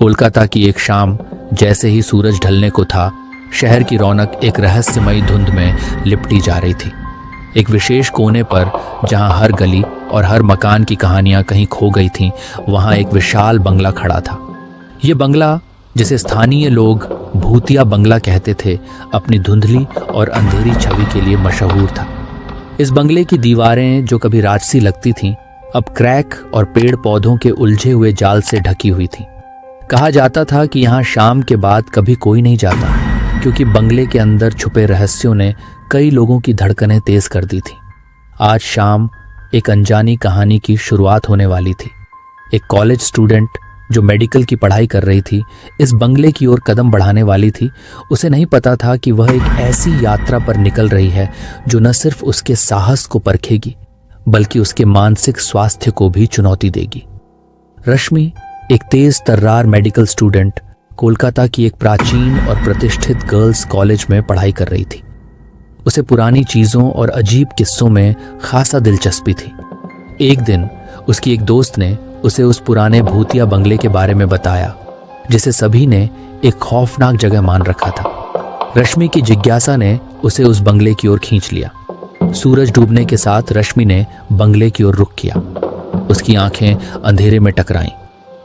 कोलकाता की एक शाम, जैसे ही सूरज ढलने को था, शहर की रौनक एक रहस्यमयी धुंध में लिपटी जा रही थी। एक विशेष कोने पर, जहां हर गली और हर मकान की कहानियां कहीं खो गई थीं, वहां एक विशाल बंगला खड़ा था। ये बंगला, जिसे स्थानीय लोग भूतिया बंगला कहते थे, अपनी धुंधली और अंधेरी छवि के लिए मशहूर था। इस बंगले की दीवारें, जो कभी राजसी लगती थीं, अब क्रैक और पेड़ पौधों के उलझे हुए जाल से ढकी हुई थीं। कहा जाता था कि यहाँ शाम के बाद कभी कोई नहीं जाता, क्योंकि बंगले के अंदर छुपे रहस्यों ने कई लोगों की धड़कनें तेज कर दी थीं। आज शाम एक अनजानी कहानी की शुरुआत होने वाली थी। एक कॉलेज स्टूडेंट जो मेडिकल की पढ़ाई कर रही थी, इस बंगले की ओर कदम बढ़ाने वाली थी। उसे नहीं पता था कि वह एक ऐसी यात्रा पर निकल रही है जो न सिर्फ उसके साहस को परखेगी, बल्कि उसके मानसिक स्वास्थ्य को भी चुनौती देगी। रश्मि, एक तेज तर्रार मेडिकल स्टूडेंट, कोलकाता की एक प्राचीन और प्रतिष्ठित गर्ल्स कॉलेज में पढ़ाई कर रही थी। उसे पुरानी चीजों और अजीब किस्सों में खासा दिलचस्पी थी। एक दिन उसकी एक दोस्त ने उसे उस पुराने भूतिया बंगले के बारे में बताया, जिसे सभी ने एक खौफनाक जगह मान रखा था। रश्मि की जिज्ञासा ने उसे उस बंगले की ओर खींच लिया। सूरज डूबने के साथ रश्मि ने बंगले की ओर रुख किया। उसकी आंखें अंधेरे में टकराईं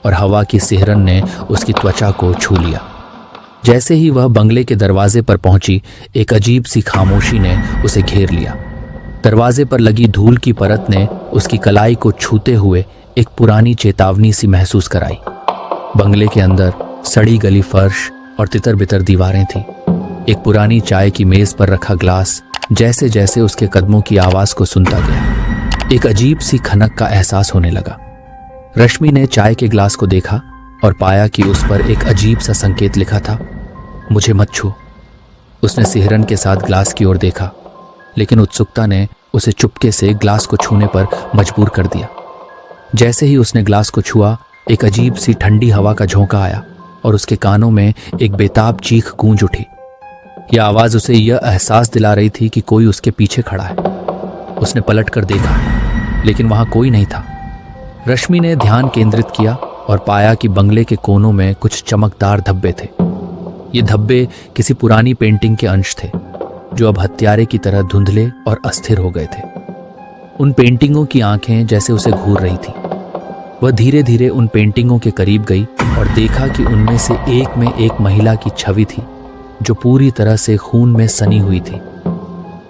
और हवा की सिहरन ने उसकी त्वचा को छू लिया। जैसे ही वह बंगले के दरवाजे पर पहुंची, एक अजीब सी खामोशी ने उसे घेर लिया। दरवाजे पर लगी धूल की परत ने उसकी कलाई को छूते हुए एक पुरानी चेतावनी सी महसूस कराई। बंगले के अंदर सड़ी गली फर्श और तितर बितर दीवारें थीं। एक पुरानी चाय की मेज पर रखा ग्लास जैसे जैसे उसके कदमों की आवाज को सुनता गया, एक अजीब सी खनक का एहसास होने लगा। रश्मि ने चाय के ग्लास को देखा और पाया कि उस पर एक अजीब सा संकेत लिखा था, मुझे मत छू। उसने सिहरन के साथ ग्लास की ओर देखा, लेकिन उत्सुकता ने उसे चुपके से ग्लास को छूने पर मजबूर कर दिया। जैसे ही उसने ग्लास को छुआ, एक अजीब सी ठंडी हवा का झोंका आया और उसके कानों में एक बेताब चीख गूंज उठी। यह आवाज उसे यह एहसास दिला रही थी कि कोई उसके पीछे खड़ा है। उसने पलट कर देखा, लेकिन वहां कोई नहीं था। रश्मि ने ध्यान केंद्रित किया और पाया कि बंगले के कोनों में कुछ चमकदार धब्बे थे। ये धब्बे किसी पुरानी पेंटिंग के अंश थे, जो अब हत्यारे की तरह धुंधले और अस्थिर हो गए थे। उन पेंटिंगों की आंखें जैसे उसे घूर रही थीं। वह धीरे धीरे उन पेंटिंगों के करीब गई और देखा कि उनमें से एक में एक महिला की छवि थी, जो पूरी तरह से खून में सनी हुई थी।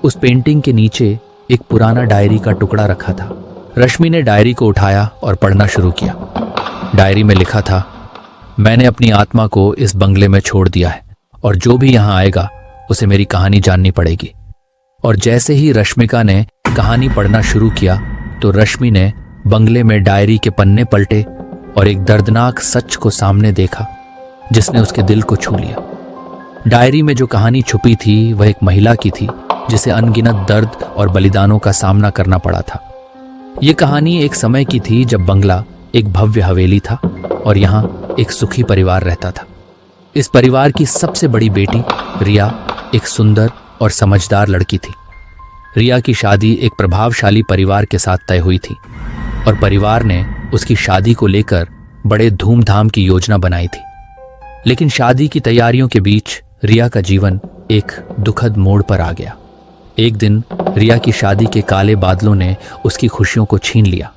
उस पेंटिंग के नीचे एक पुराना डायरी का टुकड़ा रखा था। रश्मि ने डायरी को उठाया और पढ़ना शुरू किया। डायरी में लिखा था, मैंने अपनी आत्मा को इस बंगले में छोड़ दिया है और जो भी यहाँ आएगा उसे मेरी कहानी जाननी पड़ेगी। और जैसे ही रश्मिका ने कहानी पढ़ना शुरू किया, तो रश्मि ने बंगले में डायरी के पन्ने पलटे और एक दर्दनाक सच को सामने देखा, जिसने उसके दिल को छू लिया। डायरी में जो कहानी छुपी थी, वह एक महिला की थी, जिसे अनगिनत दर्द और बलिदानों का सामना करना पड़ा था। ये कहानी एक समय की थी जब बंगला एक भव्य हवेली था और यहाँ एक सुखी परिवार रहता था। इस परिवार की सबसे बड़ी बेटी रिया एक सुंदर और समझदार लड़की थी। रिया की शादी एक प्रभावशाली परिवार के साथ तय हुई थी और परिवार ने उसकी शादी को लेकर बड़े धूमधाम की योजना बनाई थी। लेकिन शादी की तैयारियों के बीच रिया का जीवन एक दुखद मोड़ पर आ गया। एक दिन रिया की शादी के काले बादलों ने उसकी खुशियों को छीन लिया।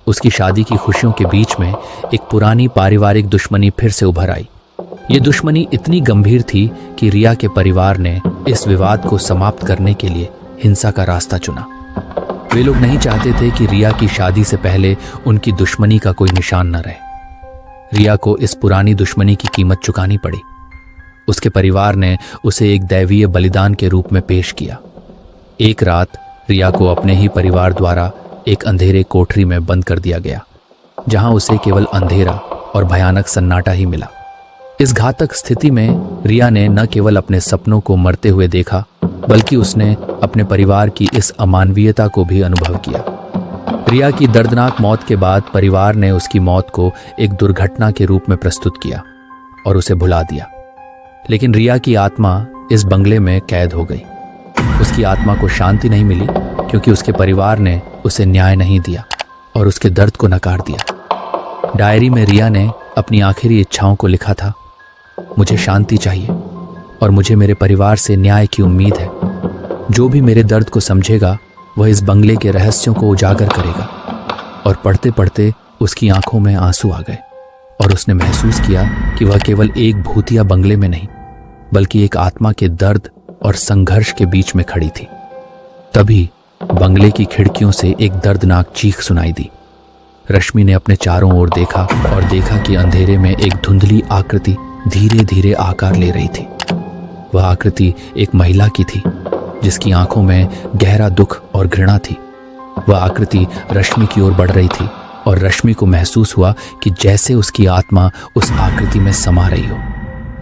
उसकी शादी की खुशियों के बीच में एक पुरानी पारिवारिक दुश्मनी फिर से उभर आई। ये दुश्मनी इतनी गंभीर थी कि रिया के परिवार ने इस विवाद को समाप्त करने के लिए हिंसा का रास्ता चुना। वे लोग नहीं चाहते थे कि रिया की शादी से पहले उनकी दुश्मनी का कोई निशान न रहे। रिया को इस पुरानी दुश्मनी की कीमत चुकानी पड़ी। उसके परिवार ने उसे एक दैवीय बलिदान के रूप में पेश किया। एक रात रिया को अपने ही परिवार द्वारा एक अंधेरे कोठरी में बंद कर दिया गया, जहां उसे केवल अंधेरा और भयानक सन्नाटा ही मिला। इस घातक स्थिति में रिया ने न केवल अपने सपनों को मरते हुए देखा, बल्कि उसने अपने परिवार की इस अमानवीयता को भी अनुभव किया। रिया की दर्दनाक मौत के बाद परिवार ने उसकी मौत को एक दुर्घटना के रूप में प्रस्तुत किया और उसे भुला दिया। लेकिन रिया की आत्मा इस बंगले में कैद हो गई। उसकी आत्मा को शांति नहीं मिली, क्योंकि उसके परिवार ने उसे न्याय नहीं दिया और उसके दर्द को नकार दिया। डायरी में रिया ने अपनी आखिरी इच्छाओं को लिखा था। मुझे शांति चाहिए और मुझे मेरे परिवार से न्याय की उम्मीद है। जो भी मेरे दर्द को समझेगा वह इस बंगले के रहस्यों को उजागर करेगा। और पढ़ते पढ़ते उसकी आंखों में आंसू आ गए और उसने महसूस किया कि वह केवल एक भूतिया बंगले में नहीं बल्कि एक आत्मा के दर्द और संघर्ष के बीच में खड़ी थी। तभी बंगले की खिड़कियों से एक दर्दनाक चीख सुनाई दी। रश्मि ने अपने चारों ओर देखा और देखा कि अंधेरे में एक धुंधली आकृति धीरे धीरे आकार ले रही थी। वह आकृति एक महिला की थी जिसकी आंखों में गहरा दुख और घृणा थी। वह आकृति रश्मि की ओर बढ़ रही थी और रश्मि को महसूस हुआ कि जैसे उसकी आत्मा उस आकृति में समा रही हो।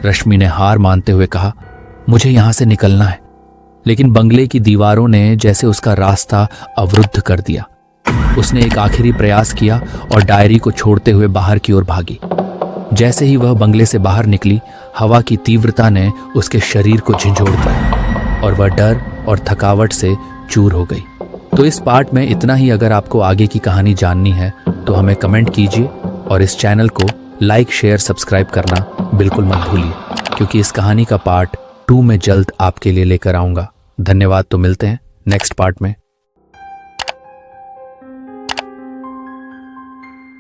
रश्मि ने हार मानते हुए कहा, मुझे यहां से निकलना है। लेकिन बंगले की दीवारों ने जैसे उसका रास्ता अवरुद्ध कर दिया। उसने एक आखिरी प्रयास किया और डायरी को छोड़ते हुए बाहर की ओर भागी। जैसे ही वह बंगले से बाहर निकली, हवा की तीव्रता ने उसके शरीर को झंझोड़ दिया और वह डर और थकावट से चूर हो गई। तो इस पार्ट में इतना ही। अगर आपको आगे की कहानी जाननी है तो हमें कमेंट कीजिए और इस चैनल को लाइक, शेयर, सब्सक्राइब करना बिल्कुल मत भूलिए, क्योंकि इस कहानी का पार्ट 2 में जल्द आपके लिए लेकर आऊंगा। धन्यवाद। तो मिलते हैं नेक्स्ट पार्ट में।